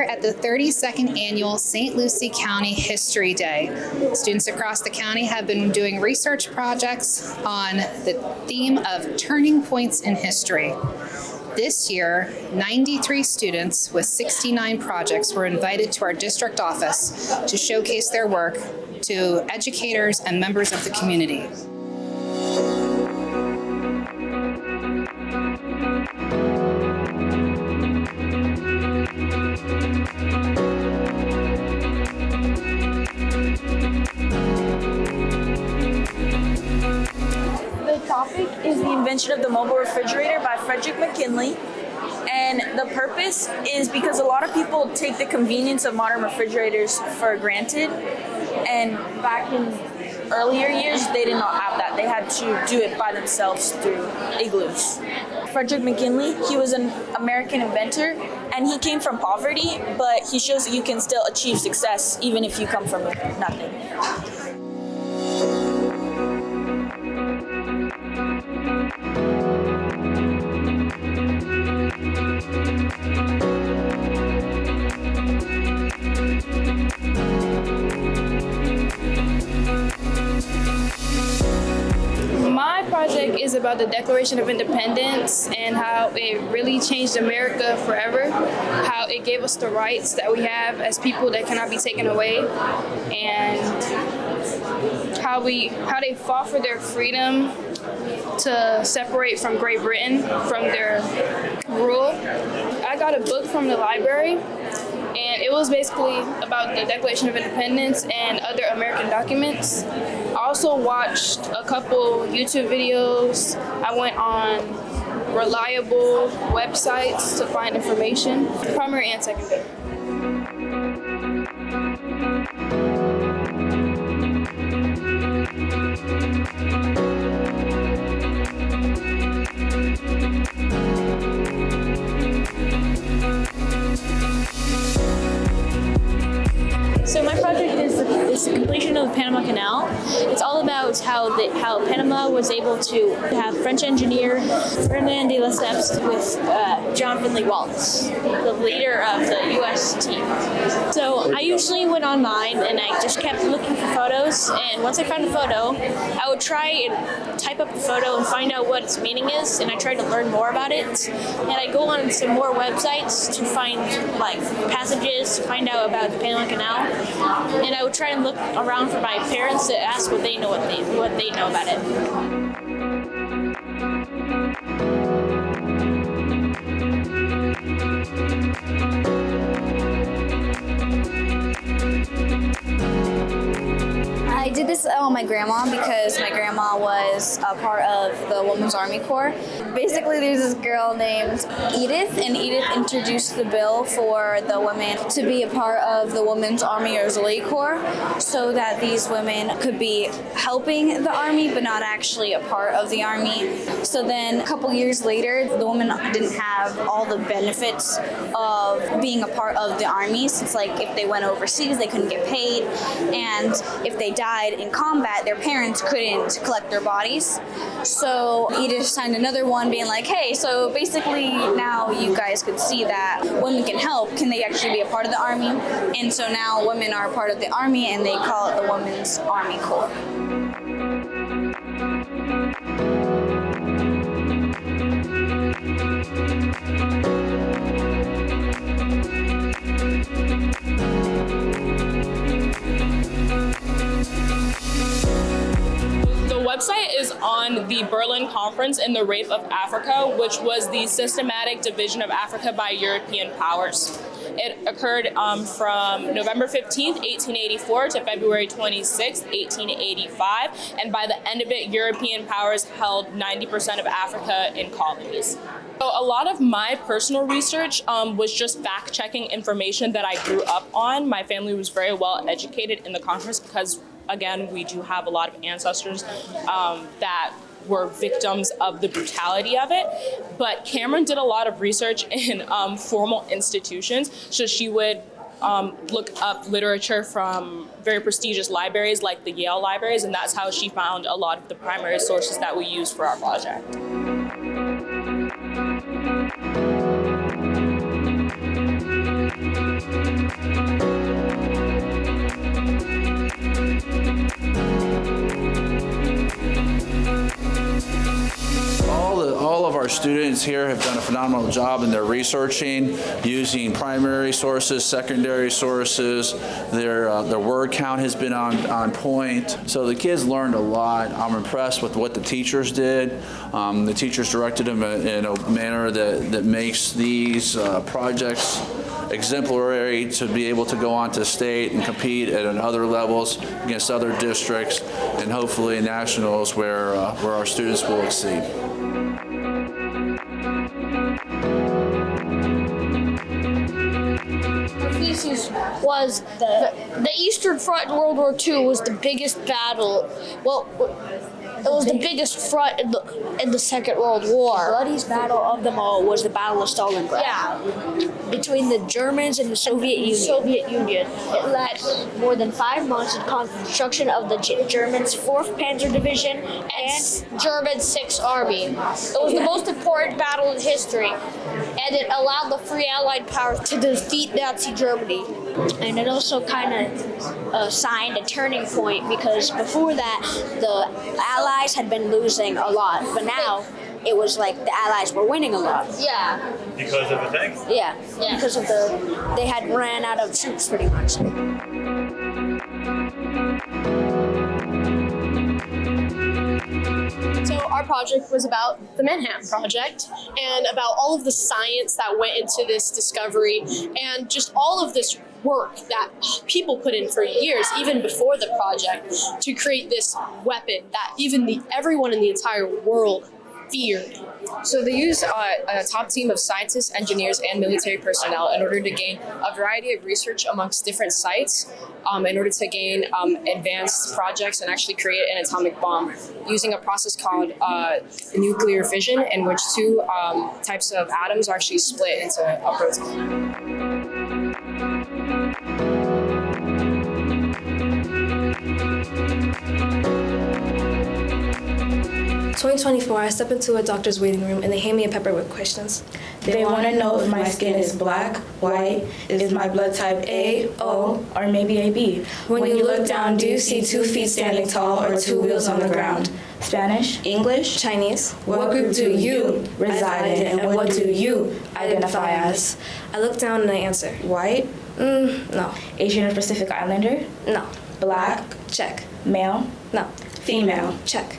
here at the 32nd Annual St. Lucie County History Day. Students across the county have been doing research projects on the theme of turning points in history. This year, 93 students with 69 projects were invited to our district office to showcase their work to educators and members of the community. The topic is the invention of the mobile refrigerator by Frederick McKinley. And the purpose is because a lot of people take the convenience of modern refrigerators for granted. And back in earlier years, they did not have that. They had to do it by themselves through igloos. Frederick McKinley, he was an American inventor, and he came from poverty, but he shows that you can still achieve success even if you come from nothing. My project is about the Declaration of Independence and how it really changed America forever, how it gave us the rights that we have as people that cannot be taken away, and how they fought for their freedom to separate from Great Britain from their rule. I got a book from the library, and it was basically about the Declaration of Independence and other American documents. I also watched a couple YouTube videos. I went on reliable websites to find information, primary and secondary. So my project is the completion of the Panama Canal. It's all about how Panama was able to have French engineer Ferdinand de Lesseps with John Finley Wallace, the leader of the U.S. team. So I usually went online and I just kept looking for photos, and once I found a photo, I would try and type up the photo and find out what its meaning is, and I tried to learn more about it. And I go on some more websites to find like passages to find out about the Panama Canal. And I would try and look around for my parents to ask what they know about it. I did this on my grandma because my grandma was a part of the Women's Army Corps. Basically, there's this girl named Edith, and Edith introduced the bill for the women to be a part of the Women's Army Auxiliary Corps so that these women could be helping the Army but not actually a part of the Army. So then a couple years later, the women didn't have all the benefits of being a part of the Army, since like if they went overseas, they couldn't get paid, and if they died in combat, their parents couldn't collect their bodies. So Edith signed another one being like, hey, so basically now you guys could see that women can help. Can they actually be a part of the Army? And so now women are a part of the Army, and they call it the Women's Army Corps. Website is on the Berlin Conference in the Rape of Africa, which was the systematic division of Africa by European powers. It occurred from November 15th, 1884 to February 26th, 1885, and by the end of it, European powers held 90% of Africa in colonies. So a lot of my personal research was just fact-checking information that I grew up on. My family was very well educated in the conference because, again, we do have a lot of ancestors that were victims of the brutality of it. But Cameron did a lot of research in formal institutions. So she would look up literature from very prestigious libraries like the Yale libraries, and that's how she found a lot of the primary sources that we use for our project. our students here have done a phenomenal job in their researching, using primary sources, secondary sources. Their word count has been on point. So the kids learned a lot. I'm impressed with what the teachers did. The teachers directed them in a manner that makes these projects exemplary to be able to go on to state and compete at other levels against other districts and hopefully nationals where our students will exceed. Thesis was the Eastern Front in World War II was the biggest battle. Well, it was the biggest front in the Second World War. The bloodiest battle of them all was the Battle of Stalingrad. Yeah, Between the Germans and the Soviet Union. It lasted more than 5 months and caused the destruction of the Germans' 4th Panzer Division and German 6th Army. It was the most important battle in history, and it allowed the Free Allied powers to defeat Nazi Germany. and it also kind of signed a turning point because before that the Allies had been losing a lot, but now it was like the Allies were winning a lot. Yeah. Because of the tanks? Yeah, because of they had ran out of troops pretty much. So our project was about the Manhattan Project and about all of the science that went into this discovery and just all of this work that people put in for years, even before the project, to create this weapon that even everyone in the entire world feared. So they used a top team of scientists, engineers, and military personnel in order to gain a variety of research amongst different sites in order to gain advanced projects and actually create an atomic bomb using a process called nuclear fission, in which two types of atoms are actually split into a proton. 2024, I step into a doctor's waiting room and they hand me a paper with questions. They want to know if my skin is black, white, is my blood type A, O, or maybe AB. When you look down, do you see 2 feet standing tall or 2 wheels on the ground? Spanish, English, Chinese. What group do you reside in and what do you identify as? I look down and I answer. White? No. Asian or Pacific Islander? No. Black? Check. Male? No. Female? Check.